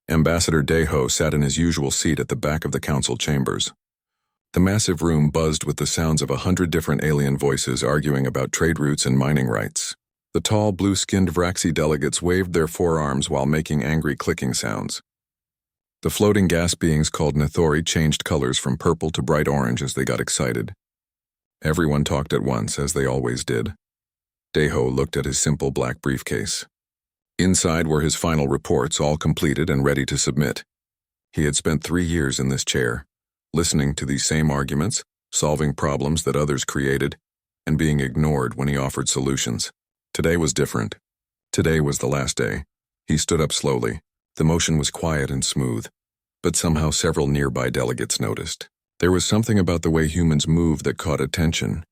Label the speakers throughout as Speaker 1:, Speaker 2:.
Speaker 1: Ambassador Deho sat in his usual seat at the back of the council chambers. The massive room buzzed with the sounds of 100 different alien voices arguing about trade routes and mining rights. The tall, blue-skinned Vraxi delegates waved their forearms while making angry clicking sounds. The floating gas beings called Nithori changed colors from purple to bright orange as they got excited. Everyone talked at once, as they always did. Deho looked at his simple black briefcase. Inside were his final reports, all completed and ready to submit. He had spent 3 years in this chair, listening to these same arguments, solving problems that others created, and being ignored when he offered solutions. Today was different. Today was the last day. He stood up slowly. The motion was quiet and smooth, but somehow several nearby delegates noticed. There was something about the way humans moved that caught attention,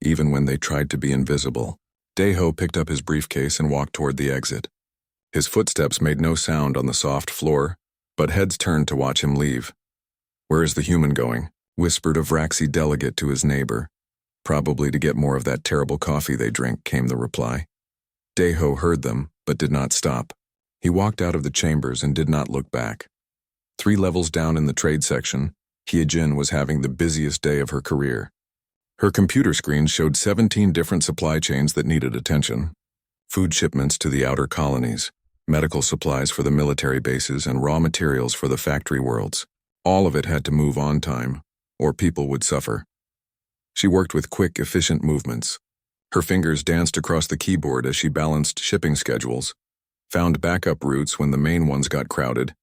Speaker 1: even when they tried to be invisible. Deho picked up his briefcase and walked toward the exit. His footsteps made no sound on the soft floor, but heads turned to watch him leave. "Where is the human going?" whispered a Vraxi delegate to his neighbor. "Probably to get more of that terrible coffee they drink," came the reply. Deho heard them, but did not stop. He walked out of the chambers and did not look back. 3 levels down in the trade section, Hyejin was having the busiest day of her career. Her computer screen showed 17 different supply chains that needed attention. Food shipments to the outer colonies, medical supplies for the military bases, and raw materials for the factory worlds. All of it had to move on time, or people would suffer. She worked with quick, efficient movements. Her fingers danced across the keyboard as she balanced shipping schedules, found backup routes when the main ones got crowded,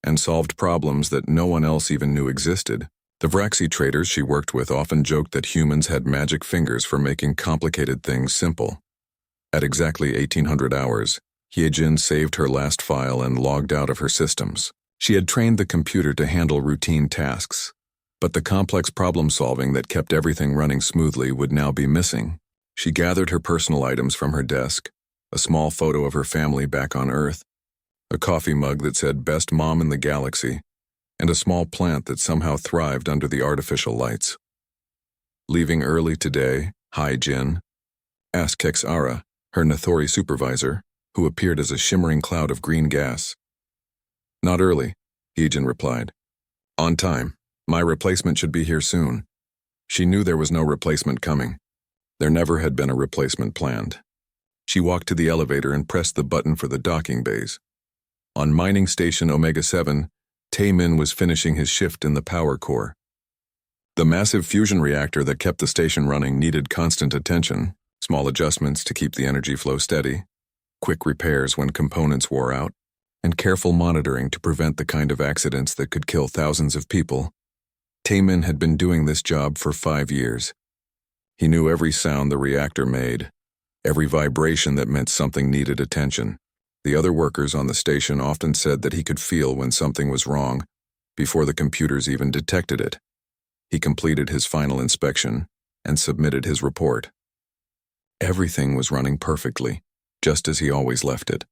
Speaker 1: and solved problems that no one else even knew existed. The Vraxi traders she worked with often joked that humans had magic fingers for making complicated things simple. At exactly 1800 hours, Hyejin saved her last file and logged out of her systems. She had trained the computer to handle routine tasks, but the complex problem-solving that kept everything running smoothly would now be missing. She gathered her personal items from her desk, a small photo of her family back on Earth, a coffee mug that said "Best Mom in the Galaxy," and a small plant that somehow thrived under the artificial lights. "Leaving early today, Hyejin?" asked Kexara, her Nithori supervisor, who appeared as a shimmering cloud of green gas. "Not early," Hyejin replied. "On time. My replacement should be here soon." She knew there was no replacement coming. There never had been a replacement planned. She walked to the elevator and pressed the button for the docking bays. On mining station Omega-7, Taemin was finishing his shift in the power core. The massive fusion reactor that kept the station running needed constant attention, small adjustments to keep the energy flow steady, quick repairs when components wore out, and careful monitoring to prevent the kind of accidents that could kill thousands of people. Taemin had been doing this job for 5 years. He knew every sound the reactor made, every vibration that meant something needed attention. The other workers on the station often said that he could feel when something was wrong before the computers even detected it. He completed his final inspection and submitted his report. Everything was running perfectly, just as he always left it.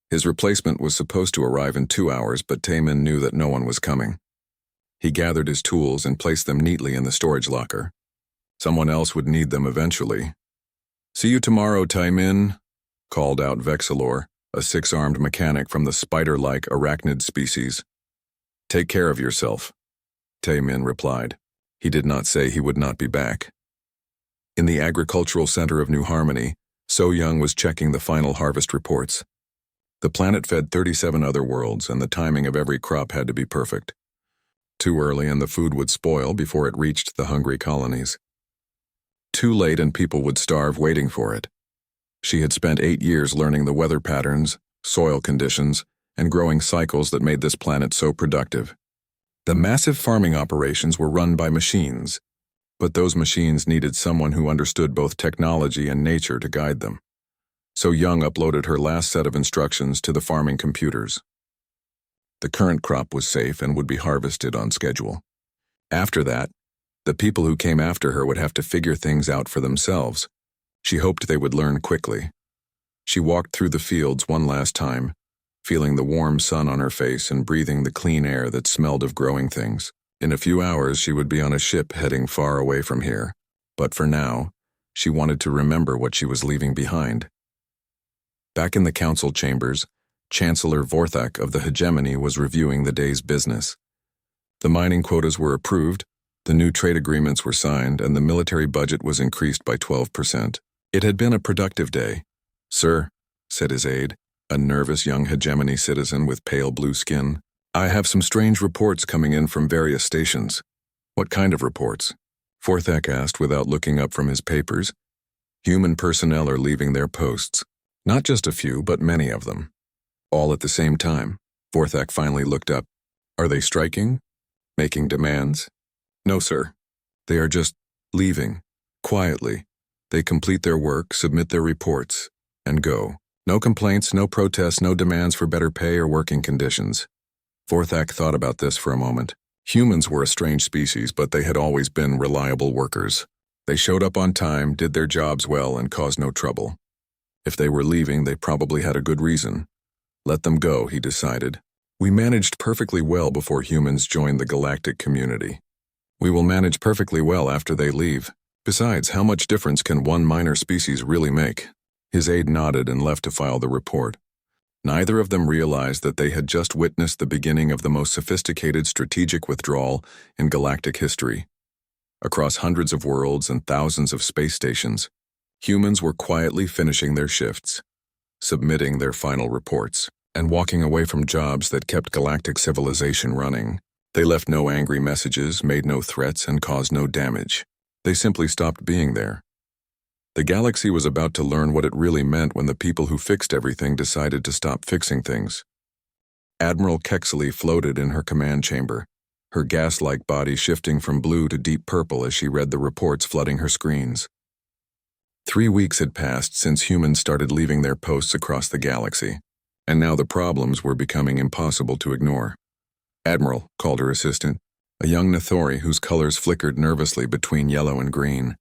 Speaker 1: His replacement was supposed to arrive in 2 hours, but Taemin knew that no one was coming. He gathered his tools and placed them neatly in the storage locker. Someone else would need them eventually. "See you tomorrow, Taemin," called out Vexilor, a 6-armed mechanic from the spider-like arachnid species. "Take care of yourself," Taemin replied. He did not say he would not be back. In the agricultural center of New Harmony, So Young was checking the final harvest reports. The planet fed 37 other worlds, and the timing of every crop had to be perfect. Too early and the food would spoil before it reached the hungry colonies. Too late and people would starve waiting for it. She had spent 8 years learning the weather patterns, soil conditions, and growing cycles that made this planet so productive. The massive farming operations were run by machines, but those machines needed someone who understood both technology and nature to guide them. So Young uploaded her last set of instructions to the farming computers. The current crop was safe and would be harvested on schedule. After that, the people who came after her would have to figure things out for themselves. She hoped they would learn quickly. She walked through the fields one last time, feeling the warm sun on her face and breathing the clean air that smelled of growing things. In a few hours, she would be on a ship heading far away from here, but for now, she wanted to remember what she was leaving behind. Back in the council chambers, Chancellor Vorthak of the hegemony was reviewing the day's business. The mining quotas were approved, the new trade agreements were signed, and the military budget was increased by 12%. It had been a productive day. "Sir," said his aide, a nervous young hegemony citizen with pale blue skin, "I have some strange reports coming in from various stations." "What kind of reports?" Vorthak asked without looking up from his papers. "Human personnel are leaving their posts. Not just a few, but many of them. All at the same time." Vorthak finally looked up. "Are they striking? Making demands?" "No, sir. They are just leaving, quietly. They complete their work, submit their reports, and go. No complaints, no protests, no demands for better pay or working conditions." Vorthak thought about this for a moment. Humans were a strange species, but they had always been reliable workers. They showed up on time, did their jobs well, and caused no trouble. If they were leaving, they probably had a good reason. Let them go, he decided. "We managed perfectly well before humans joined the galactic community. We will manage perfectly well after they leave. Besides, how much difference can one minor species really make?" His aide nodded and left to file the report. Neither of them realized that they had just witnessed the beginning of the most sophisticated strategic withdrawal in galactic history. Across hundreds of worlds and thousands of space stations, humans were quietly finishing their shifts, submitting their final reports, and walking away from jobs that kept galactic civilization running. They left no angry messages, made no threats, and caused no damage. They simply stopped being there. The galaxy was about to learn what it really meant when the people who fixed everything decided to stop fixing things. Admiral Kexley floated in her command chamber, her gas-like body shifting from blue to deep purple as she read the reports flooding her screens. 3 weeks had passed since humans started leaving their posts across the galaxy, and now the problems were becoming impossible to ignore. "Admiral," called her assistant, a young Nathori whose colors flickered nervously between yellow and green.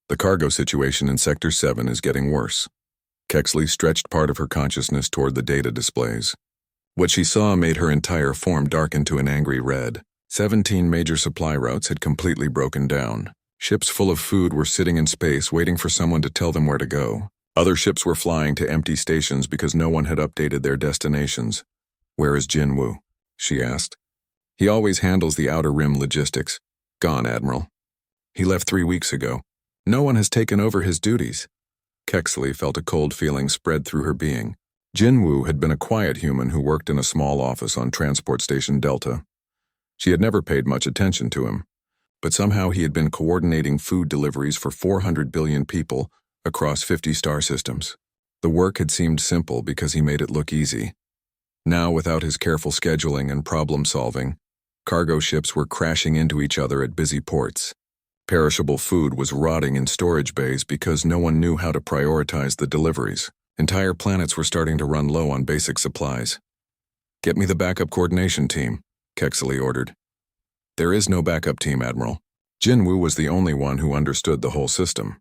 Speaker 1: "The cargo situation in Sector 7 is getting worse." Kexley stretched part of her consciousness toward the data displays. What she saw made her entire form darken to an angry red. 17 major supply routes had completely broken down. Ships full of food were sitting in space waiting for someone to tell them where to go. Other ships were flying to empty stations because no one had updated their destinations. "Where is Jinwoo?" she asked. "He always handles the Outer Rim logistics." "Gone, Admiral. He left 3 weeks ago. No one has taken over his duties." Kexley felt a cold feeling spread through her being. Jinwoo had been a quiet human who worked in a small office on Transport Station Delta. She had never paid much attention to him, but somehow he had been coordinating food deliveries for 400 billion people across 50 star systems. The work had seemed simple because he made it look easy. Now, without his careful scheduling and problem-solving, cargo ships were crashing into each other at busy ports. Perishable food was rotting in storage bays because no one knew how to prioritize the deliveries. Entire planets were starting to run low on basic supplies. "Get me the backup coordination team," Kexley ordered. "There is no backup team, Admiral." Jinwoo was the only one who understood the whole system.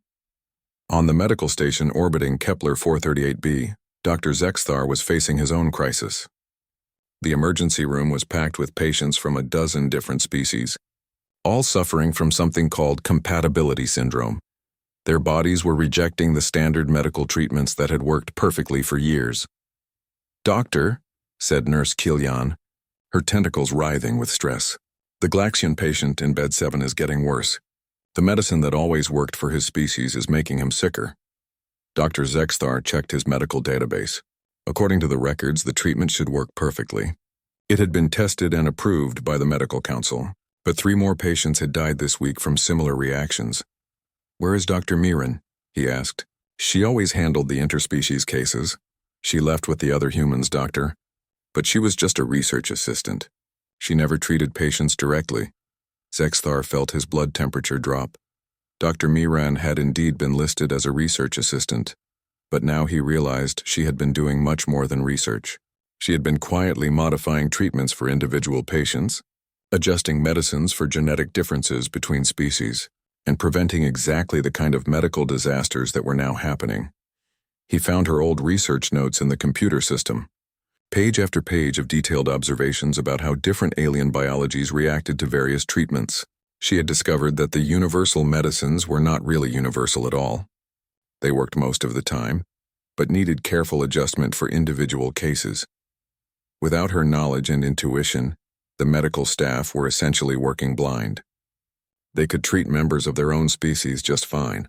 Speaker 1: On the medical station orbiting Kepler 438b, Dr. Zexthar was facing his own crisis. The emergency room was packed with patients from a dozen different species, all suffering from something called compatibility syndrome. Their bodies were rejecting the standard medical treatments that had worked perfectly for years. "Doctor," said Nurse Kilyan, her tentacles writhing with stress, "the Glaxian patient in bed 7 is getting worse. The medicine that always worked for his species is making him sicker." Dr. Zexthar checked his medical database. According to the records, the treatment should work perfectly. It had been tested and approved by the Medical Council, but 3 more patients had died this week from similar reactions. "Where is Dr. Miran?" he asked. She always handled the interspecies cases. She left with the other humans, doctor. But she was just a research assistant. She never treated patients directly. Zexthar felt his blood temperature drop. Dr. Miran had indeed been listed as a research assistant, but now he realized she had been doing much more than research. She had been quietly modifying treatments for individual patients, adjusting medicines for genetic differences between species, and preventing exactly the kind of medical disasters that were now happening. He found her old research notes in the computer system. Page after page of detailed observations about how different alien biologies reacted to various treatments. She had discovered that the universal medicines were not really universal at all. They worked most of the time, but needed careful adjustment for individual cases. Without her knowledge and intuition, the medical staff were essentially working blind. They could treat members of their own species just fine,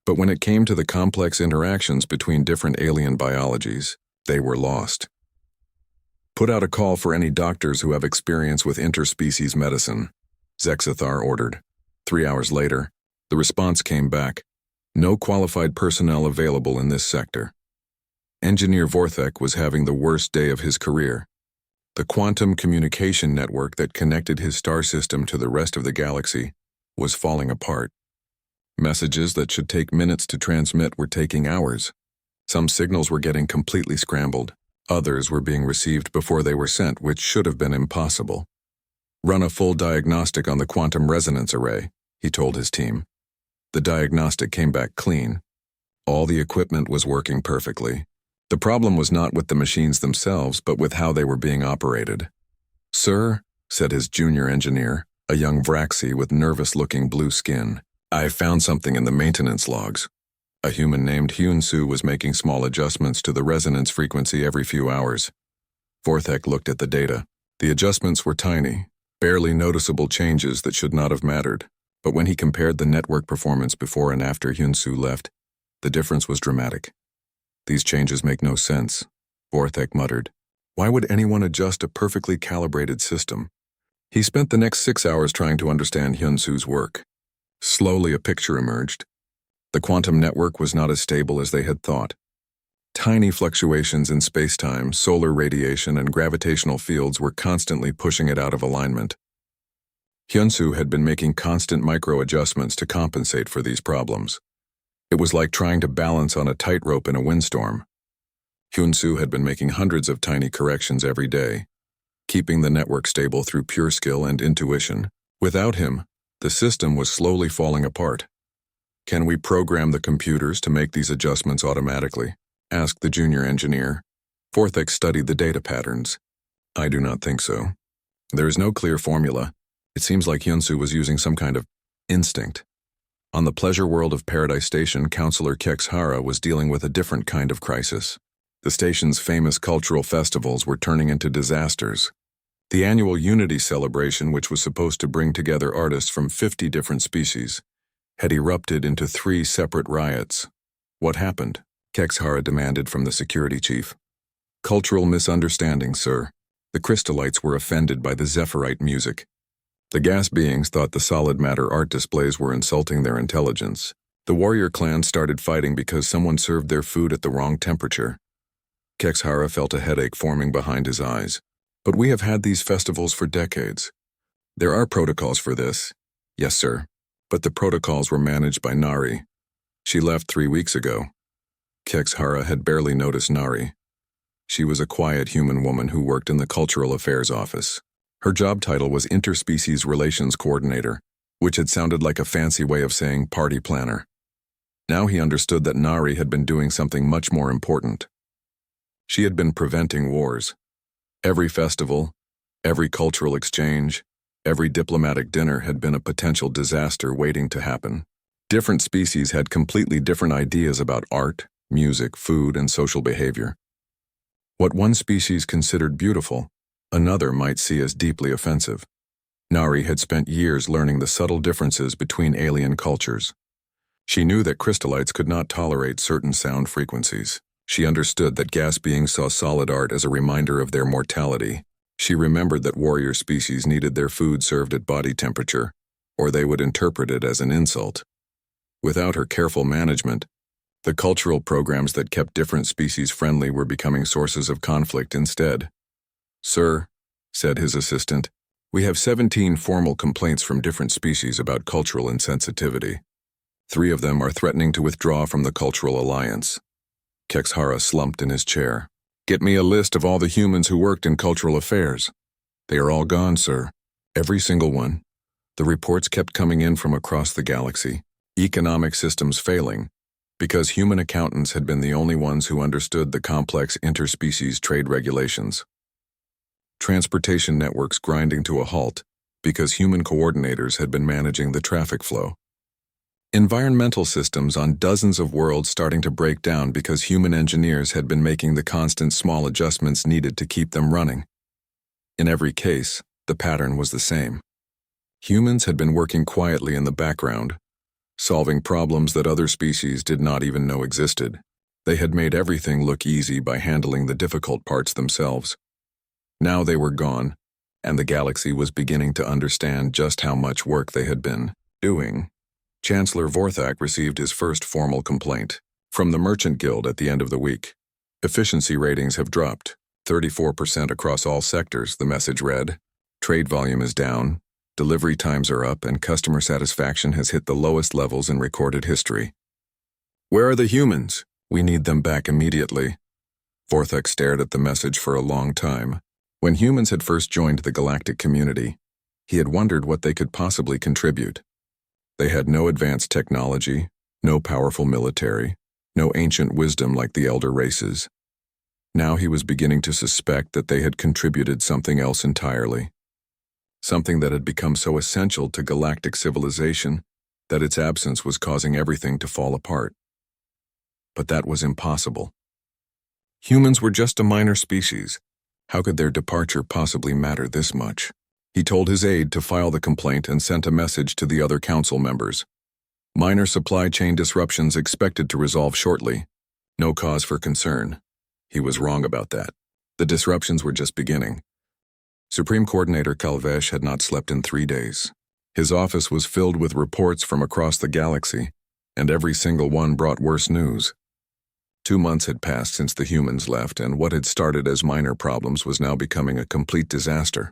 Speaker 1: but when it came to the complex interactions between different alien biologies, they were lost. "Put out a call for any doctors who have experience with interspecies medicine," Zexathar ordered. 3 hours later, the response came back: "No qualified personnel available in this sector." Engineer Vorthek was having the worst day of his career. The quantum communication network that connected his star system to the rest of the galaxy was falling apart. Messages that should take minutes to transmit were taking hours. Some signals were getting completely scrambled. Others were being received before they were sent, which should have been impossible. "Run a full diagnostic on the quantum resonance array," he told his team. The diagnostic came back clean. All the equipment was working perfectly. The problem was not with the machines themselves, but with how they were being operated. "Sir," said his junior engineer, a young Vraxi with nervous-looking blue skin, "I found something in the maintenance logs." A human named Hyun-Soo was making small adjustments to the resonance frequency every few hours. Vorthek looked at the data. The adjustments were tiny, barely noticeable changes that should not have mattered, but when he compared the network performance before and after Hyun-Soo left, the difference was dramatic. "These changes make no sense," Vorthek muttered. "Why would anyone adjust a perfectly calibrated system?" He spent the next 6 hours trying to understand Hyun-Soo's work. Slowly a picture emerged. The quantum network was not as stable as they had thought. Tiny fluctuations in space-time, solar radiation, and gravitational fields were constantly pushing it out of alignment. Hyun-Soo had been making constant micro-adjustments to compensate for these problems. It was like trying to balance on a tightrope in a windstorm. Hyun-Soo had been making hundreds of tiny corrections every day, keeping the network stable through pure skill and intuition. Without him, the system was slowly falling apart. "Can we program the computers to make these adjustments automatically?" asked the junior engineer. Vorthek studied the data patterns. "I do not think so. There is no clear formula. It seems like Hyun-Soo was using some kind of instinct." On the pleasure world of Paradise Station, Counselor Kexhara was dealing with a different kind of crisis. The station's famous cultural festivals were turning into disasters. The annual Unity celebration, which was supposed to bring together artists from 50 different species, had erupted into 3 separate riots. "What happened?" Kexhara demanded from the security chief. "Cultural misunderstanding, sir. The crystallites were offended by the Zephyrite music. The gas beings thought the solid matter art displays were insulting their intelligence. The warrior clan started fighting because someone served their food at the wrong temperature." Kexhara felt a headache forming behind his eyes. "But we have had these festivals for decades. There are protocols for this." "Yes, sir. But the protocols were managed by Nari. She left 3 weeks ago." Kexhara had barely noticed Nari. She was a quiet human woman who worked in the Cultural Affairs office. Her job title was Interspecies Relations Coordinator, which had sounded like a fancy way of saying party planner. Now he understood that Nari had been doing something much more important. She had been preventing wars. Every festival, every cultural exchange, every diplomatic dinner had been a potential disaster waiting to happen. Different species had completely different ideas about art, music, food, and social behavior. What one species considered beautiful, another might see as deeply offensive. Nari had spent years learning the subtle differences between alien cultures. She knew that crystallites could not tolerate certain sound frequencies. She understood that gas beings saw solid art as a reminder of their mortality. She remembered that warrior species needed their food served at body temperature, or they would interpret it as an insult. Without her careful management, the cultural programs that kept different species friendly were becoming sources of conflict instead. "Sir," said his assistant, "we have 17 formal complaints from different species about cultural insensitivity. 3 of them are threatening to withdraw from the Cultural Alliance." Kexhara slumped in his chair. "Get me a list of all the humans who worked in cultural affairs." "They are all gone, sir. Every single one." The reports kept coming in from across the galaxy. Economic systems failing, because human accountants had been the only ones who understood the complex interspecies trade regulations. Transportation networks grinding to a halt, because human coordinators had been managing the traffic flow. Environmental systems on dozens of worlds starting to break down because human engineers had been making the constant small adjustments needed to keep them running. In every case, the pattern was the same. Humans had been working quietly in the background, solving problems that other species did not even know existed. They had made everything look easy by handling the difficult parts themselves. Now they were gone, and the galaxy was beginning to understand just how much work they had been doing. Chancellor Vorthak received his first formal complaint from the Merchant Guild at the end of the week. Efficiency ratings have dropped, 34% across all sectors, the message read. Trade volume is down, delivery times are up, and customer satisfaction has hit the lowest levels in recorded history. Where are the humans? We need them back immediately. Vorthak stared at the message for a long time. When humans had first joined the galactic community, he had wondered what they could possibly contribute. They had no advanced technology, no powerful military, no ancient wisdom like the elder races. Now he was beginning to suspect that they had contributed something else entirely. Something that had become so essential to galactic civilization that its absence was causing everything to fall apart. But that was impossible. Humans were just a minor species. How could their departure possibly matter this much? He told his aide to file the complaint and sent a message to the other council members. Minor supply chain disruptions expected to resolve shortly. No cause for concern. He was wrong about that. The disruptions were just beginning. Supreme Coordinator Kalvesh had not slept in 3 days. His office was filled with reports from across the galaxy, and every single one brought worse news. 2 months had passed since the humans left, and what had started as minor problems was now becoming a complete disaster.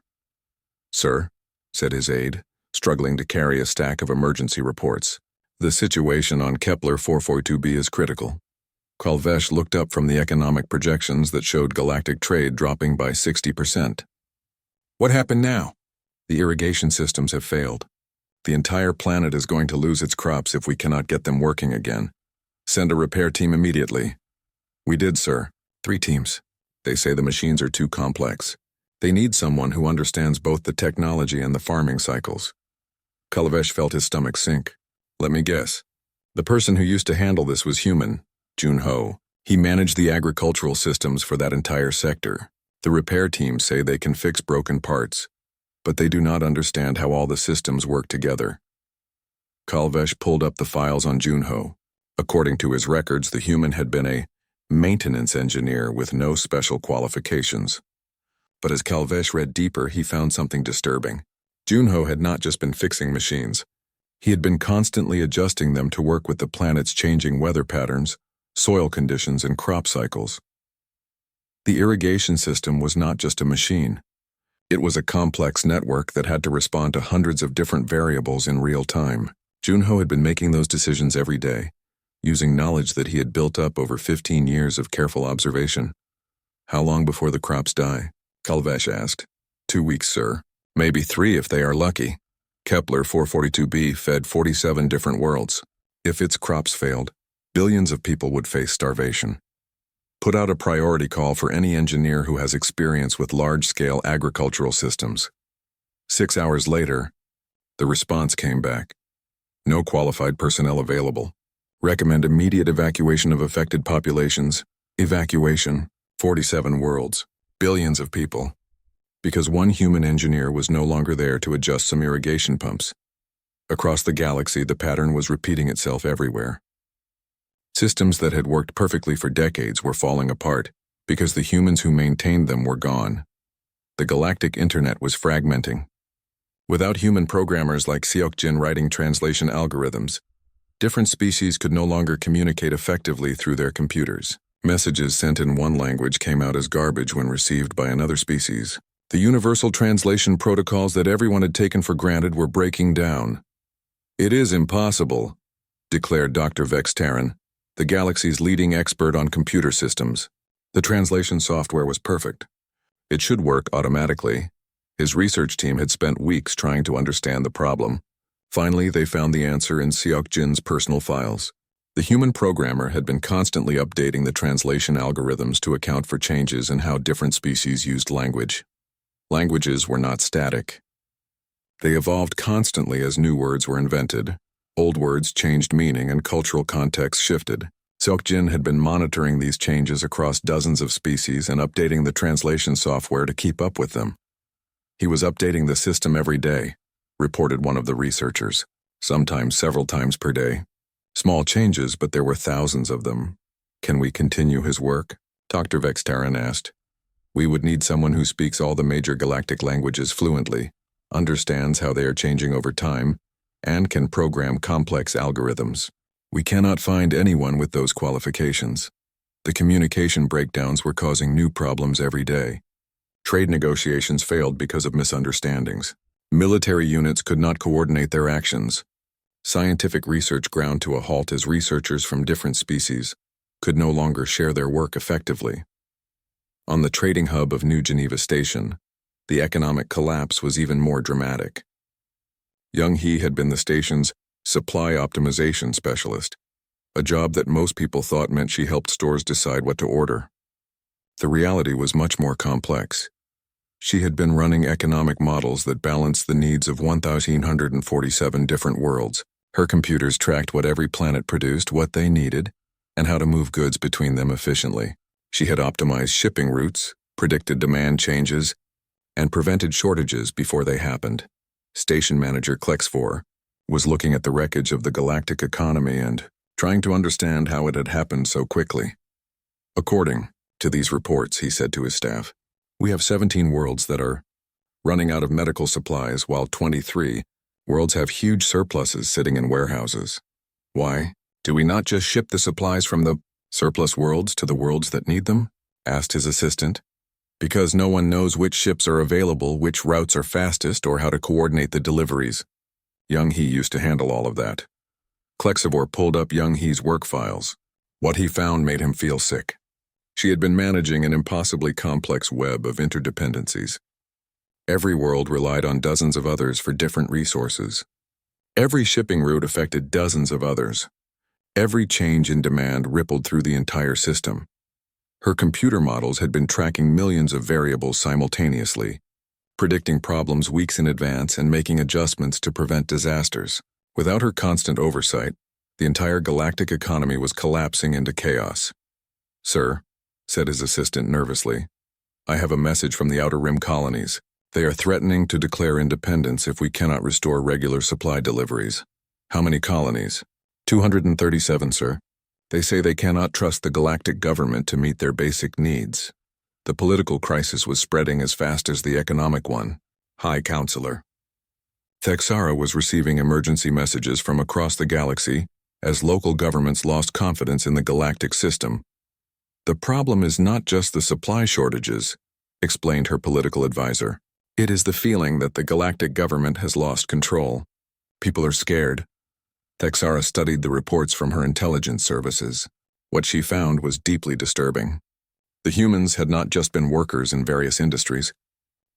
Speaker 1: Sir, said his aide, struggling to carry a stack of emergency reports. The situation on Kepler 442b is critical. Kalvesh looked up from the economic projections that showed galactic trade dropping by 60%. What happened now? The irrigation systems have failed. The entire planet is going to lose its crops if we cannot get them working again. Send a repair team immediately. We did, sir. 3 teams. They say the machines are too complex. They need someone who understands both the technology and the farming cycles. Kalvesh felt his stomach sink. Let me guess. The person who used to handle this was human, Junho. He managed the agricultural systems for that entire sector. The repair teams say they can fix broken parts, but they do not understand how all the systems work together. Kalvesh pulled up the files on Junho. According to his records, the human had been a maintenance engineer with no special qualifications. But as Kalvesh read deeper, he found something disturbing. Junho had not just been fixing machines. He had been constantly adjusting them to work with the planet's changing weather patterns, soil conditions, and crop cycles. The irrigation system was not just a machine. It was a complex network that had to respond to hundreds of different variables in real time. Junho had been making those decisions every day, using knowledge that he had built up over 15 years of careful observation. How long before the crops die? Kalvesh asked. 2 weeks, sir. Maybe 3 if they are lucky. Kepler 442b fed 47 different worlds. If its crops failed, billions of people would face starvation. Put out a priority call for any engineer who has experience with large-scale agricultural systems. 6 hours later, the response came back. No qualified personnel available. Recommend immediate evacuation of affected populations. Evacuation, 47 worlds, billions of people. Because one human engineer was no longer there to adjust some irrigation pumps. Across the galaxy, the pattern was repeating itself everywhere. Systems that had worked perfectly for decades were falling apart because the humans who maintained them were gone. The galactic internet was fragmenting. Without human programmers like Seokjin writing translation algorithms, different species could no longer communicate effectively through their computers. Messages sent in one language came out as garbage when received by another species. The universal translation protocols that everyone had taken for granted were breaking down. It is impossible, declared Dr. Vextaran, the galaxy's leading expert on computer systems. The translation software was perfect. It should work automatically. His research team had spent weeks trying to understand the problem. Finally, they found the answer in Seokjin's personal files. The human programmer had been constantly updating the translation algorithms to account for changes in how different species used language. Languages were not static. They evolved constantly as new words were invented, Old words changed meaning and cultural context shifted. Seokjin had been monitoring these changes across dozens of species and updating the translation software to keep up with them. He was updating the system every day, reported one of the researchers, sometimes several times per day. Small changes, but there were thousands of them. Can we continue his work? Dr. Vextaran asked. We would need someone who speaks all the major galactic languages fluently, understands how they are changing over time, and can program complex algorithms. We cannot find anyone with those qualifications. The communication breakdowns were causing new problems every day. Trade negotiations failed because of misunderstandings. Military units could not coordinate their actions. Scientific research ground to a halt as researchers from different species could no longer share their work effectively. On the trading hub of New Geneva Station, the economic collapse was even more dramatic. Young He had been the station's supply optimization specialist, a job that most people thought meant she helped stores decide what to order. The reality was much more complex. She had been running economic models that balanced the needs of 1,147 different worlds. Her computers tracked what every planet produced, what they needed, and how to move goods between them efficiently. She had optimized shipping routes, predicted demand changes, and prevented shortages before they happened. Station manager Klexfor was looking at the wreckage of the galactic economy and trying to understand how it had happened so quickly. According to these reports, he said to his staff, we have 17 worlds that are running out of medical supplies, while 23 worlds have huge surpluses sitting in warehouses. Why? Do we not just ship the supplies from the surplus worlds to the worlds that need them? Asked his assistant. Because no one knows which ships are available, which routes are fastest, or how to coordinate the deliveries. Young He used to handle all of that. Klexivor pulled up Young He's work files. What he found made him feel sick. She had been managing an impossibly complex web of interdependencies. Every world relied on dozens of others for different resources. Every shipping route affected dozens of others. Every change in demand rippled through the entire system. Her computer models had been tracking millions of variables simultaneously, predicting problems weeks in advance and making adjustments to prevent disasters. Without her constant oversight, the entire galactic economy was collapsing into chaos. Sir, said his assistant nervously, I have a message from the Outer Rim colonies. They are threatening to declare independence if we cannot restore regular supply deliveries. How many colonies? 237, sir. They say they cannot trust the galactic government to meet their basic needs. The political crisis was spreading as fast as the economic one. High Counselor. Thexara was receiving emergency messages from across the galaxy as local governments lost confidence in the galactic system. The problem is not just the supply shortages, explained her political advisor. It is the feeling that the galactic government has lost control. People are scared. Thexara studied the reports from her intelligence services. What she found was deeply disturbing. The humans had not just been workers in various industries.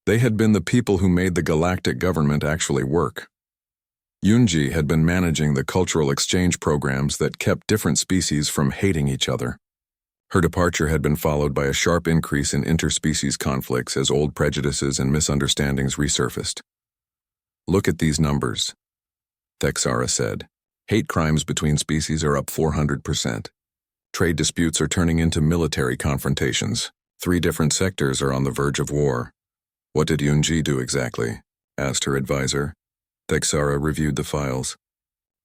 Speaker 1: They had been the people who made the galactic government actually work. Yunji had been managing the cultural exchange programs that kept different species from hating each other. Her departure had been followed by a sharp increase in interspecies conflicts as old prejudices and misunderstandings resurfaced. Look at these numbers, Thexara said. Hate crimes between species are up 400%. Trade disputes are turning into military confrontations. 3 different sectors are on the verge of war. What did Yunji do exactly? Asked her advisor. Thexara reviewed the files.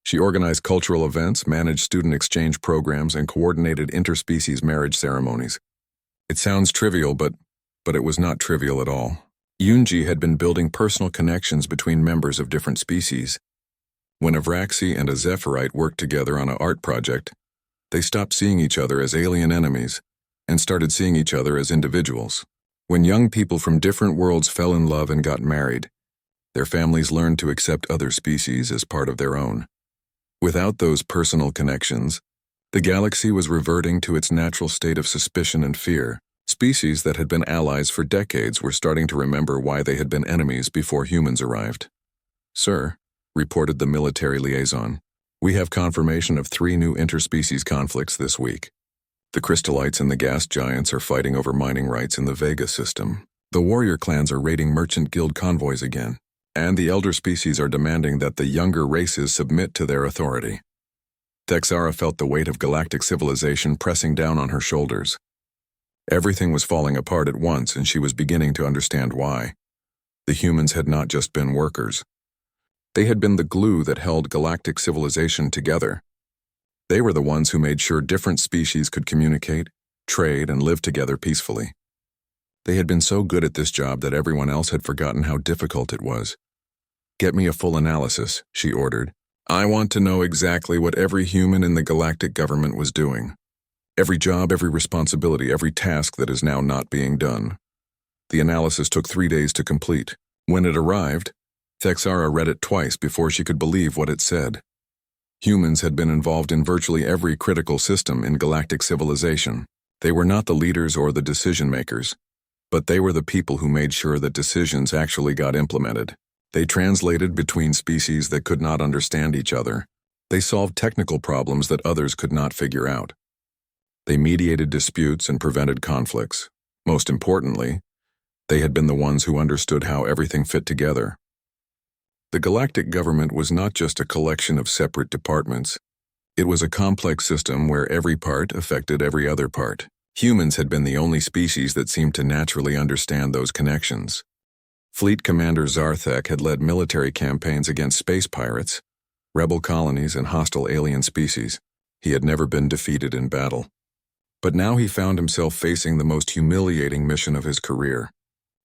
Speaker 1: She organized cultural events, managed student exchange programs, and coordinated interspecies marriage ceremonies. It sounds trivial, but it was not trivial at all. Yunji had been building personal connections between members of different species. When Avraxi and a Zephyrite worked together on an art project, they stopped seeing each other as alien enemies and started seeing each other as individuals. When young people from different worlds fell in love and got married, their families learned to accept other species as part of their own. Without those personal connections, the galaxy was reverting to its natural state of suspicion and fear. Species that had been allies for decades were starting to remember why they had been enemies before humans arrived. Sir, reported the military liaison, we have confirmation of 3 new interspecies conflicts this week. The crystallites and the gas giants are fighting over mining rights in the Vega system. The warrior clans are raiding merchant guild convoys again. and the elder species are demanding that the younger races submit to their authority. Texara felt the weight of galactic civilization pressing down on her shoulders. Everything was falling apart at once, and she was beginning to understand why. The humans had not just been workers. They had been the glue that held galactic civilization together. They were the ones who made sure different species could communicate, trade, and live together peacefully. They had been so good at this job that everyone else had forgotten how difficult it was. "Get me a full analysis," she ordered. "I want to know exactly what every human in the galactic government was doing. Every job, every responsibility, every task that is now not being done." The analysis took 3 days to complete. When it arrived, Texara read it twice before she could believe what it said. Humans had been involved in virtually every critical system in galactic civilization. They were not the leaders or the decision-makers, but they were the people who made sure that decisions actually got implemented. They translated between species that could not understand each other. They solved technical problems that others could not figure out. They mediated disputes and prevented conflicts. Most importantly, they had been the ones who understood how everything fit together. The galactic government was not just a collection of separate departments. It was a complex system where every part affected every other part. Humans had been the only species that seemed to naturally understand those connections. Fleet Commander Zarthek had led military campaigns against space pirates, rebel colonies, and hostile alien species. He had never been defeated in battle. But now he found himself facing the most humiliating mission of his career,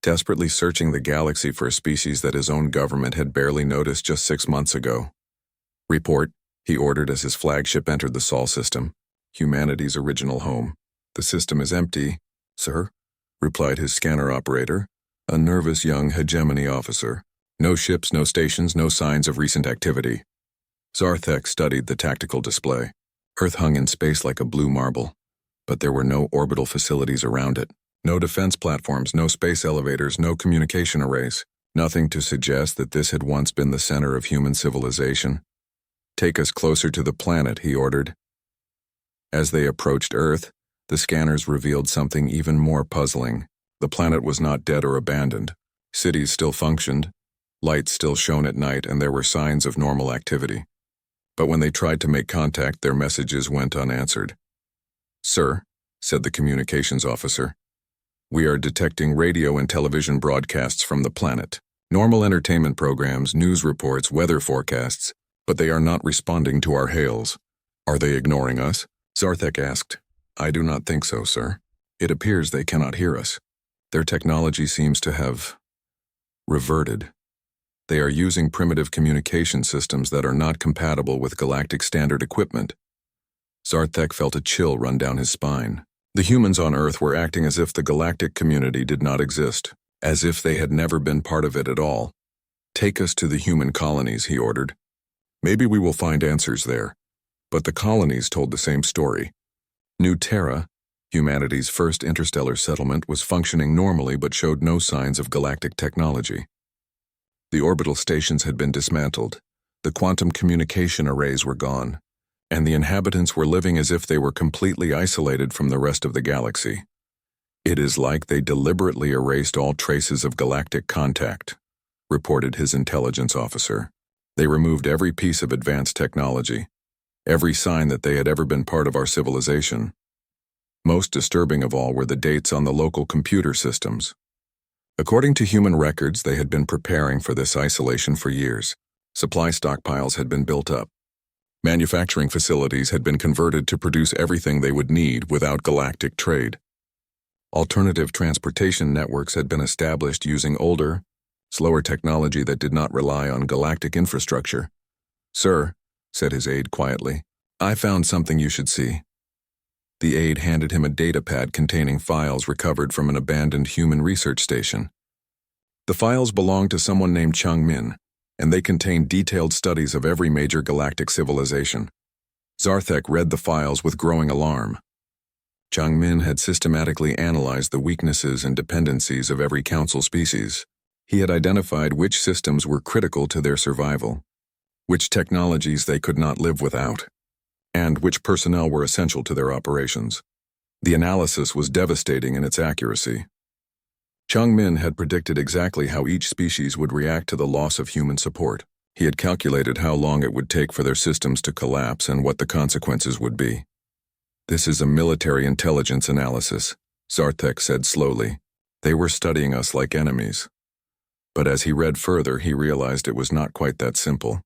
Speaker 1: desperately searching the galaxy for a species that his own government had barely noticed just 6 months ago. "Report," he ordered as his flagship entered the Sol system, humanity's original home. "The system is empty, sir," replied his scanner operator, a nervous young hegemony officer. "No ships, no stations, no signs of recent activity." Zarthek studied the tactical display. Earth hung in space like a blue marble, but there were no orbital facilities around it. No defense platforms, no space elevators, no communication arrays. Nothing to suggest that this had once been the center of human civilization. "Take us closer to the planet," he ordered. As they approached Earth, the scanners revealed something even more puzzling. The planet was not dead or abandoned. Cities still functioned, lights still shone at night, and there were signs of normal activity. But when they tried to make contact, their messages went unanswered. "Sir," said the communications officer, "we are detecting radio and television broadcasts from the planet. Normal entertainment programs, news reports, weather forecasts, but they are not responding to our hails." "Are they ignoring us?" Zarthek asked. "I do not think so, sir. It appears they cannot hear us. Their technology seems to have reverted. They are using primitive communication systems that are not compatible with galactic standard equipment." Zarthek felt a chill run down his spine. The humans on Earth were acting as if the galactic community did not exist, as if they had never been part of it at all. "Take us to the human colonies," he ordered. "Maybe we will find answers there." But the colonies told the same story. New Terra, humanity's first interstellar settlement, was functioning normally but showed no signs of galactic technology. The orbital stations had been dismantled, the quantum communication arrays were gone, and the inhabitants were living as if they were completely isolated from the rest of the galaxy. "It is like they deliberately erased all traces of galactic contact," reported his intelligence officer. "They removed every piece of advanced technology, every sign that they had ever been part of our civilization. Most disturbing of all were the dates on the local computer systems. According to human records, they had been preparing for this isolation for years. Supply stockpiles had been built up. Manufacturing facilities had been converted to produce everything they would need without galactic trade. Alternative transportation networks had been established using older, slower technology that did not rely on galactic infrastructure. "Sir," said his aide quietly, "I found something you should see." The aide handed him a datapad containing files recovered from an abandoned human research station. The files belonged to someone named Chung Min, and they contained detailed studies of every major galactic civilization. Zarthek read the files with growing alarm. Chung Min had systematically analyzed the weaknesses and dependencies of every council species. He had identified which systems were critical to their survival, which technologies they could not live without, and which personnel were essential to their operations. The analysis was devastating in its accuracy. Chung Min had predicted exactly how each species would react to the loss of human support. He had calculated how long it would take for their systems to collapse and what the consequences would be. "This is a military intelligence analysis," Zarthek said slowly. "They were studying us like enemies." But as he read further, he realized it was not quite that simple.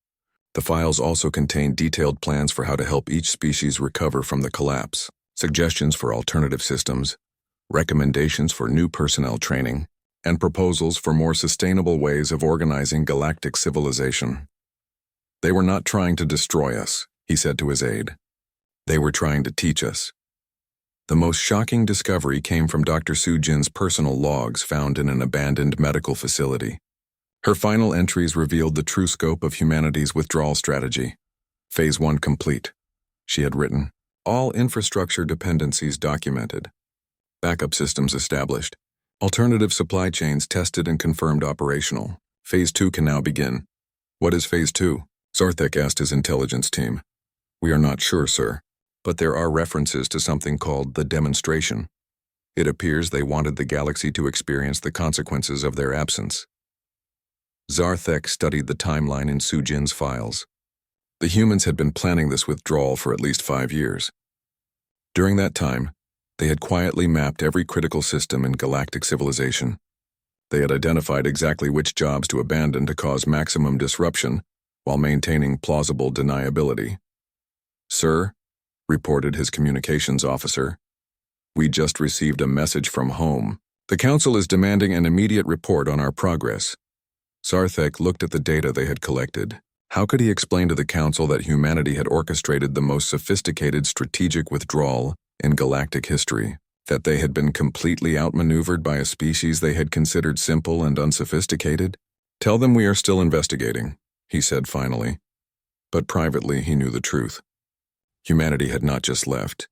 Speaker 1: The files also contained detailed plans for how to help each species recover from the collapse, suggestions for alternative systems, recommendations for new personnel training, and proposals for more sustainable ways of organizing galactic civilization. "They were not trying to destroy us," he said to his aide. "They were trying to teach us." The most shocking discovery came from Dr. Sujin's personal logs found in an abandoned medical facility. Her final entries revealed the true scope of humanity's withdrawal strategy. Phase 1 complete. She had written, "All infrastructure dependencies documented. Backup systems established. Alternative supply chains tested and confirmed operational. Phase 2 can now begin." "What is Phase 2? Zarthek asked his intelligence team. "We are not sure, sir, but there are references to something called the demonstration. It appears they wanted the galaxy to experience the consequences of their absence." Zarthek studied the timeline in Sujin's files. The humans had been planning this withdrawal for at least 5 years. During that time, they had quietly mapped every critical system in galactic civilization. They had identified exactly which jobs to abandon to cause maximum disruption while maintaining plausible deniability. "Sir," reported his communications officer, "we just received a message from home. The Council is demanding an immediate report on our progress." Zarthek looked at the data they had collected. How could he explain to the Council that humanity had orchestrated the most sophisticated strategic withdrawal in galactic history, that they had been completely outmaneuvered by a species they had considered simple and unsophisticated? "Tell them we are still investigating," he said finally. But privately he knew the truth. Humanity had not just left.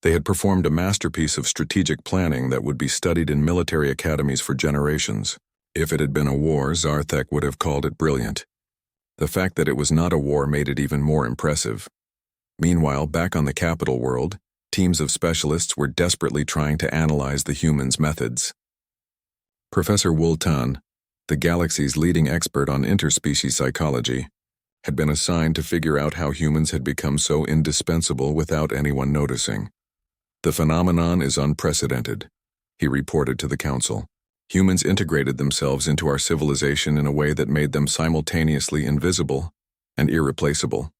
Speaker 1: They had performed a masterpiece of strategic planning that would be studied in military academies for generations. If it had been a war, Zarthek would have called it brilliant. The fact that it was not a war made it even more impressive. Meanwhile, back on the capital world, teams of specialists were desperately trying to analyze the humans' methods. Professor Wultan, the galaxy's leading expert on interspecies psychology, had been assigned to figure out how humans had become so indispensable without anyone noticing. "The phenomenon is unprecedented," he reported to the Council. "Humans integrated themselves into our civilization in a way that made them simultaneously invisible and irreplaceable."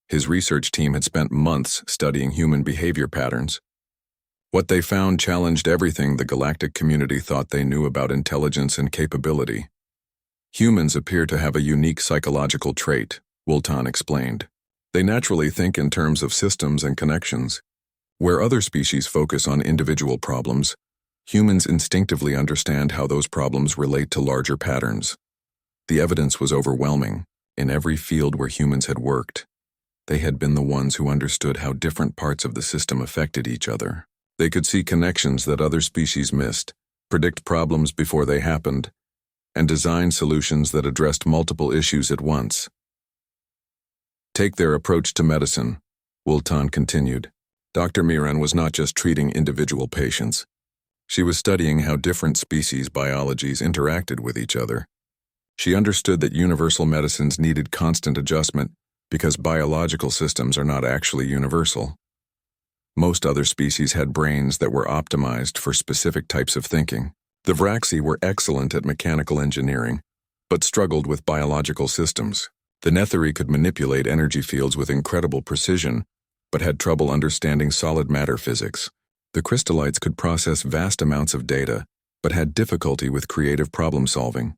Speaker 1: His research team had spent months studying human behavior patterns. What they found challenged everything the galactic community thought they knew about intelligence and capability. "Humans appear to have a unique psychological trait," Wultan explained. "They naturally think in terms of systems and connections. Where other species focus on individual problems, humans instinctively understand how those problems relate to larger patterns." The evidence was overwhelming. In every field where humans had worked, they had been the ones who understood how different parts of the system affected each other. They could see connections that other species missed, predict problems before they happened, and design solutions that addressed multiple issues at once. "Take their approach to medicine," Wultan continued. "Dr. Miran was not just treating individual patients. She was studying how different species' biologies interacted with each other. She understood that universal medicines needed constant adjustment because biological systems are not actually universal. Most other species had brains that were optimized for specific types of thinking. The Vraxi were excellent at mechanical engineering, but struggled with biological systems. The Netheri could manipulate energy fields with incredible precision, but had trouble understanding solid matter physics. The Crystallites could process vast amounts of data, but had difficulty with creative problem solving.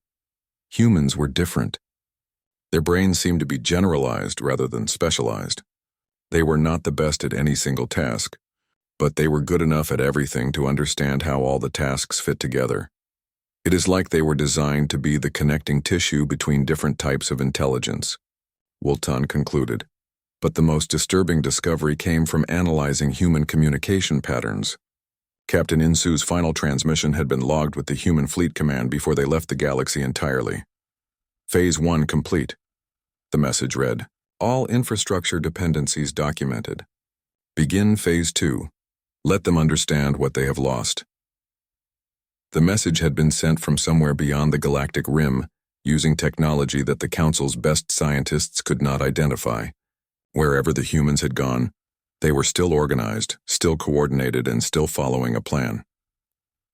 Speaker 1: Humans were different. Their brains seemed to be generalized rather than specialized. They were not the best at any single task, but they were good enough at everything to understand how all the tasks fit together. It is like they were designed to be the connecting tissue between different types of intelligence," Wultan concluded. But the most disturbing discovery came from analyzing human communication patterns. Captain Insu's final transmission had been logged with the Human Fleet Command before they left the galaxy entirely. "Phase 1 complete." The message read, "All infrastructure dependencies documented. Begin Phase 2. Let them understand what they have lost." The message had been sent from somewhere beyond the galactic rim, using technology that the Council's best scientists could not identify. Wherever the humans had gone, they were still organized, still coordinated, and still following a plan.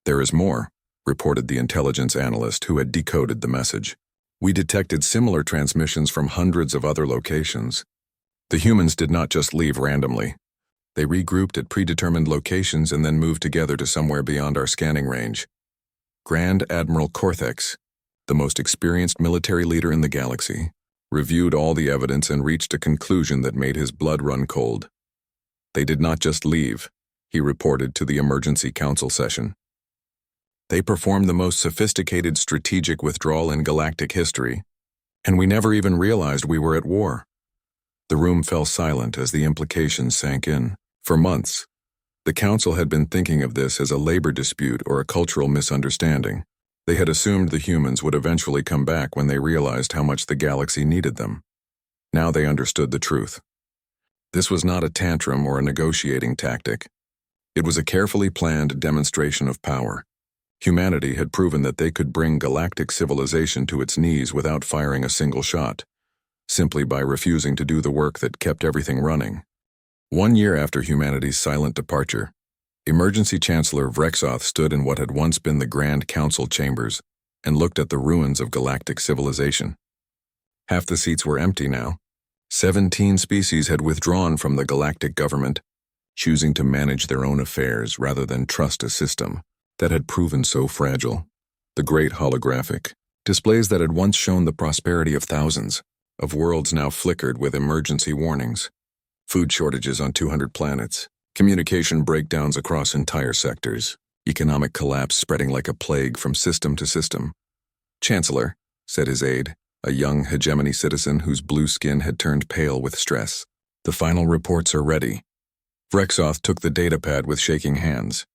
Speaker 1: "There is more," reported the intelligence analyst who had decoded the message. "We detected similar transmissions from hundreds of other locations." The humans did not just leave randomly. They regrouped at predetermined locations and then moved together to somewhere beyond our scanning range. Grand Admiral Cortex, the most experienced military leader in the galaxy, reviewed all the evidence and reached a conclusion that made his blood run cold. "They did not just leave," he reported to the emergency council session. "They performed the most sophisticated strategic withdrawal in galactic history, and we never even realized we were at war." The room fell silent as the implications sank in. For months, the council had been thinking of this as a labor dispute or a cultural misunderstanding. They had assumed the humans would eventually come back when they realized how much the galaxy needed them. Now they understood the truth. This was not a tantrum or a negotiating tactic. It was a carefully planned demonstration of power. Humanity had proven that they could bring galactic civilization to its knees without firing a single shot, simply by refusing to do the work that kept everything running. 1 year after humanity's silent departure, Emergency Chancellor Vrexoth stood in what had once been the Grand Council chambers and looked at the ruins of galactic civilization. Half the seats were empty now. 17 species had withdrawn from the galactic government, choosing to manage their own affairs rather than trust a system that had proven so fragile. The great holographic displays that had once shown the prosperity of thousands of worlds now flickered with emergency warnings. Food shortages on 200 planets, communication breakdowns across entire sectors, economic collapse spreading like a plague from system to system. "Chancellor," said his aide, a young hegemony citizen whose blue skin had turned pale with stress, "the final reports are ready." Vrexoth took the datapad with shaking hands.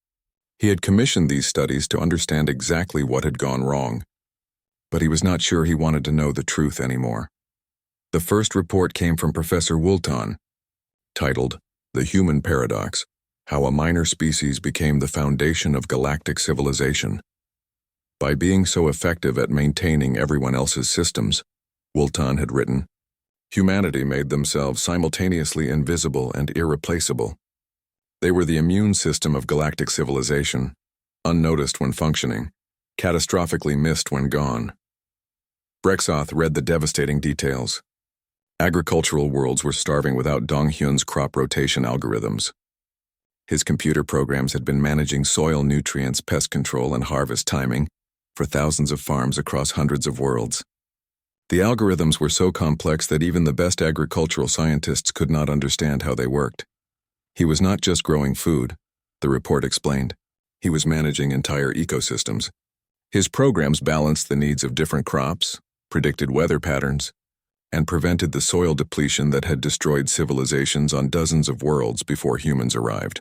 Speaker 1: He had commissioned these studies to understand exactly what had gone wrong, but he was not sure he wanted to know the truth anymore. The first report came from Professor Woolton, titled "The Human Paradox: How a Minor Species Became the Foundation of Galactic Civilization." By being so effective at maintaining everyone else's systems, Woolton had written, humanity made themselves simultaneously invisible and irreplaceable. They were the immune system of galactic civilization, unnoticed when functioning, catastrophically missed when gone. Vrexoth read the devastating details. Agricultural worlds were starving without Donghyun's crop rotation algorithms. His computer programs had been managing soil nutrients, pest control, and harvest timing for thousands of farms across hundreds of worlds. The algorithms were so complex that even the best agricultural scientists could not understand how they worked. He was not just growing food, the report explained. He was managing entire ecosystems. His programs balanced the needs of different crops, predicted weather patterns, and prevented the soil depletion that had destroyed civilizations on dozens of worlds before humans arrived.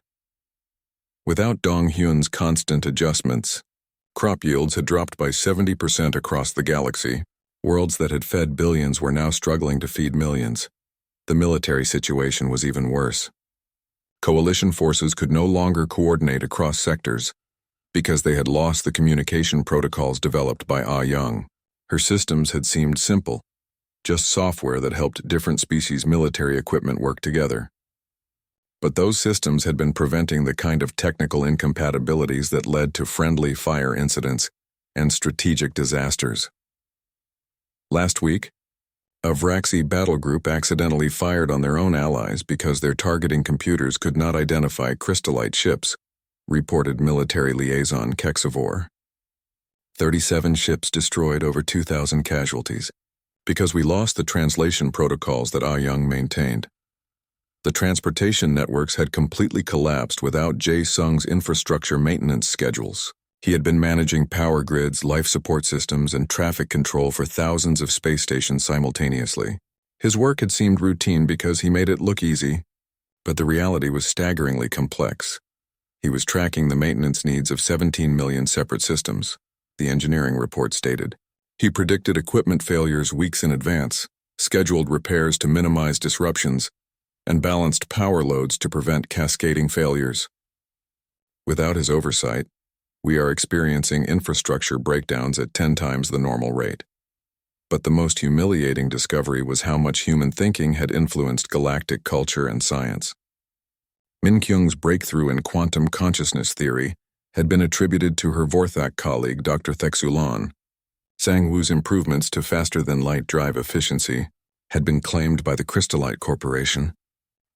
Speaker 1: Without Donghyun's constant adjustments, crop yields had dropped by 70% across the galaxy. Worlds that had fed billions were now struggling to feed millions. The military situation was even worse. Coalition forces could no longer coordinate across sectors because they had lost the communication protocols developed by Ah Young. Her systems had seemed simple, just software that helped different species' military equipment work together. But those systems had been preventing the kind of technical incompatibilities that led to friendly fire incidents and strategic disasters. Last week, a Vraxi battle group accidentally fired on their own allies because their targeting computers could not identify crystallite ships, reported military liaison Kexivore. 37 ships destroyed, over 2,000 casualties, because we lost the translation protocols that Ah Young maintained. The transportation networks had completely collapsed without Jae Sung's infrastructure maintenance schedules. He had been managing power grids, life support systems, and traffic control for thousands of space stations simultaneously. His work had seemed routine because he made it look easy, but the reality was staggeringly complex. He was tracking the maintenance needs of 17 million separate systems, the engineering report stated. He predicted equipment failures weeks in advance, scheduled repairs to minimize disruptions, and balanced power loads to prevent cascading failures. Without his oversight, We are experiencing infrastructure breakdowns at 10 times the normal rate. But the most humiliating discovery was how much human thinking had influenced galactic culture and science. Min-Kyung's breakthrough in quantum consciousness theory had been attributed to her Vorthak colleague Dr. Theksulan. Sang-Woo's improvements to faster-than-light drive efficiency had been claimed by the Crystallite Corporation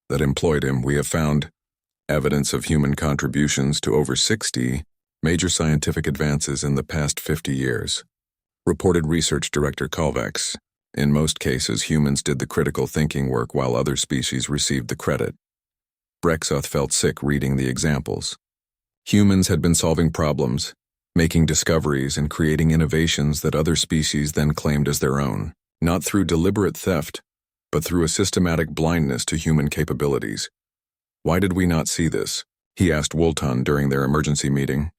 Speaker 1: that employed him. We have found evidence of human contributions to over 60 major scientific advances in the past 50 years, reported Research Director Kovacs. In most cases, humans did the critical thinking work while other species received the credit. Brexoth felt sick reading the examples. Humans had been solving problems, making discoveries and creating innovations that other species then claimed as their own, not through deliberate theft, but through a systematic blindness to human capabilities. Why did we not see this? He asked Woolton during their emergency meeting.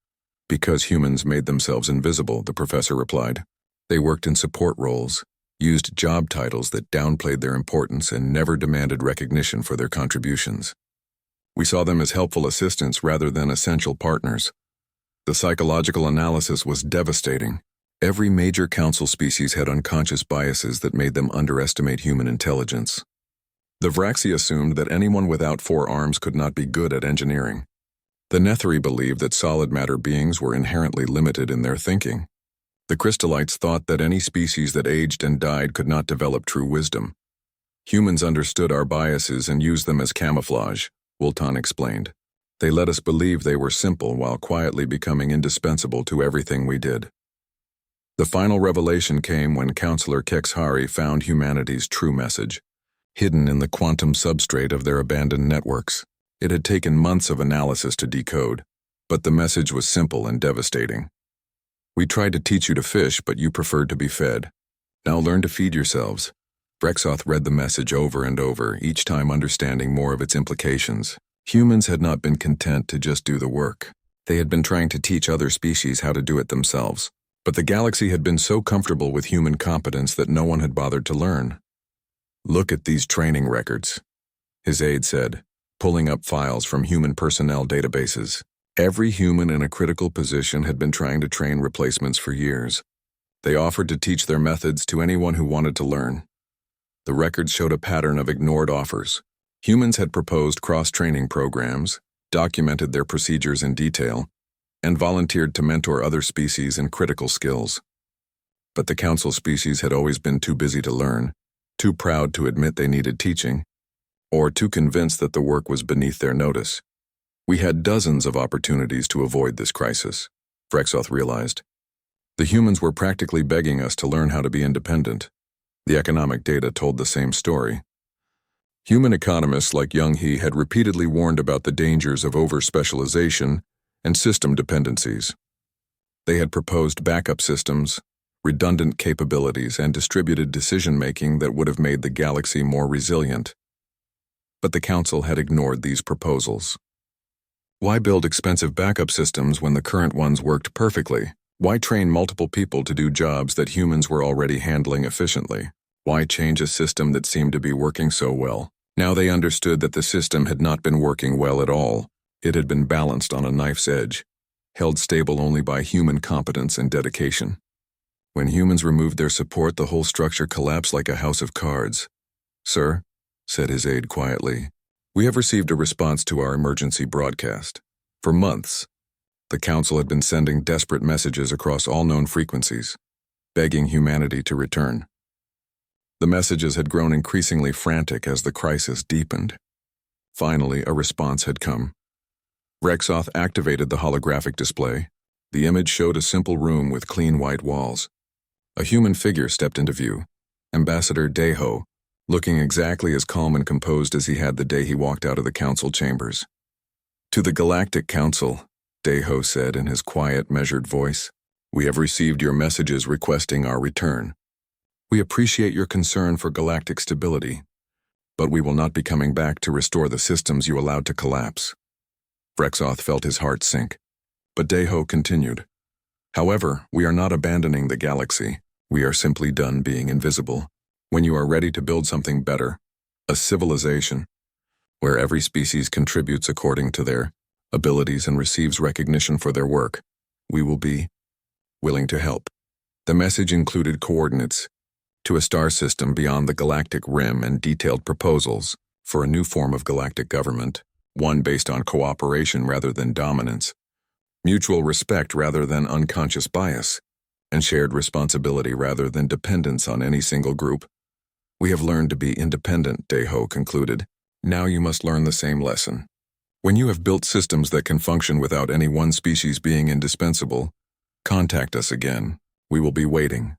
Speaker 1: Because humans made themselves invisible, the professor replied. They worked in support roles, used job titles that downplayed their importance and never demanded recognition for their contributions. We saw them as helpful assistants rather than essential partners. The psychological analysis was devastating. Every major council species had unconscious biases that made them underestimate human intelligence. The Vraxi assumed that anyone without 4 arms could not be good at engineering. The Netheri believed that solid matter beings were inherently limited in their thinking. The Crystallites thought that any species that aged and died could not develop true wisdom. Humans understood our biases and used them as camouflage, Woolton explained. They let us believe they were simple while quietly becoming indispensable to everything we did. The final revelation came when Counselor Kexhari found humanity's true message, hidden in the quantum substrate of their abandoned networks. It had taken months of analysis to decode, but the message was simple and devastating. We tried to teach you to fish, but you preferred to be fed. Now learn to feed yourselves. Brexoth read the message over and over, each time understanding more of its implications. Humans had not been content to just do the work. They had been trying to teach other species how to do it themselves. But the galaxy had been so comfortable with human competence that no one had bothered to learn. Look at these training records, his aide said, pulling up files from human personnel databases. Every human in a critical position had been trying to train replacements for years. They offered to teach their methods to anyone who wanted to learn. The records showed a pattern of ignored offers. Humans had proposed cross-training programs, documented their procedures in detail, and volunteered to mentor other species in critical skills. But the council species had always been too busy to learn, too proud to admit they needed teaching, or too convinced that the work was beneath their notice. We had dozens of opportunities to avoid this crisis, Brexoth realized. The humans were practically begging us to learn how to be independent. The economic data told the same story. Human economists like Young He had repeatedly warned about the dangers of over-specialization and system dependencies. They had proposed backup systems, redundant capabilities, and distributed decision-making that would have made the galaxy more resilient. But the Council had ignored these proposals. Why build expensive backup systems when the current ones worked perfectly? Why train multiple people to do jobs that humans were already handling efficiently? Why change a system that seemed to be working so well? Now they understood that the system had not been working well at all. It had been balanced on a knife's edge, held stable only by human competence and dedication. When humans removed their support, the whole structure collapsed like a house of cards. "Sir," said his aide quietly, "we have received a response to our emergency broadcast. For months, the Council had been sending desperate messages across all known frequencies, begging humanity to return. The messages had grown increasingly frantic as the crisis deepened. Finally, a response had come. Brexoth activated the holographic display. The image showed a simple room with clean white walls. A human figure stepped into view, Ambassador Deho, looking exactly as calm and composed as he had the day he walked out of the council chambers. "To the Galactic Council," Deho said in his quiet, measured voice, "we have received your messages requesting our return. We appreciate your concern for galactic stability, but we will not be coming back to restore the systems you allowed to collapse." Brexoth felt his heart sink, but Deho continued, "However, we are not abandoning the galaxy. We are simply done being invisible. When you are ready to build something better, a civilization, where every species contributes according to their abilities and receives recognition for their work, We will be willing to help. The message included coordinates to a star system beyond the galactic rim and detailed proposals for a new form of galactic government, one based on cooperation rather than dominance, mutual respect rather than unconscious bias, and shared responsibility rather than dependence on any single group. We have learned to be independent, Deho concluded. Now you must learn the same lesson. When you have built systems that can function without any one species being indispensable, contact us again. We will be waiting.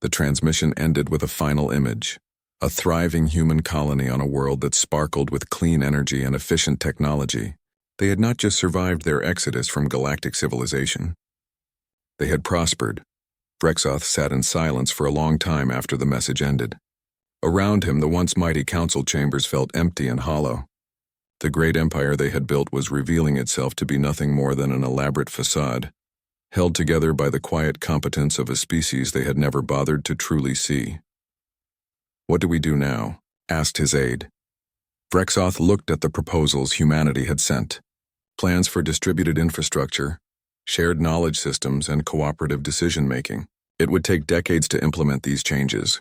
Speaker 1: The transmission ended with a final image. A thriving human colony on a world that sparkled with clean energy and efficient technology. They had not just survived their exodus from galactic civilization. They had prospered. Brexoth sat in silence for a long time after the message ended. Around him, the once mighty council chambers felt empty and hollow. The great empire they had built was revealing itself to be nothing more than an elaborate facade, held together by the quiet competence of a species they had never bothered to truly see. "What do we do now?" asked his aide. Brexoth looked at the proposals humanity had sent. Plans for distributed infrastructure, shared knowledge systems, and cooperative decision-making. It would take decades to implement these changes,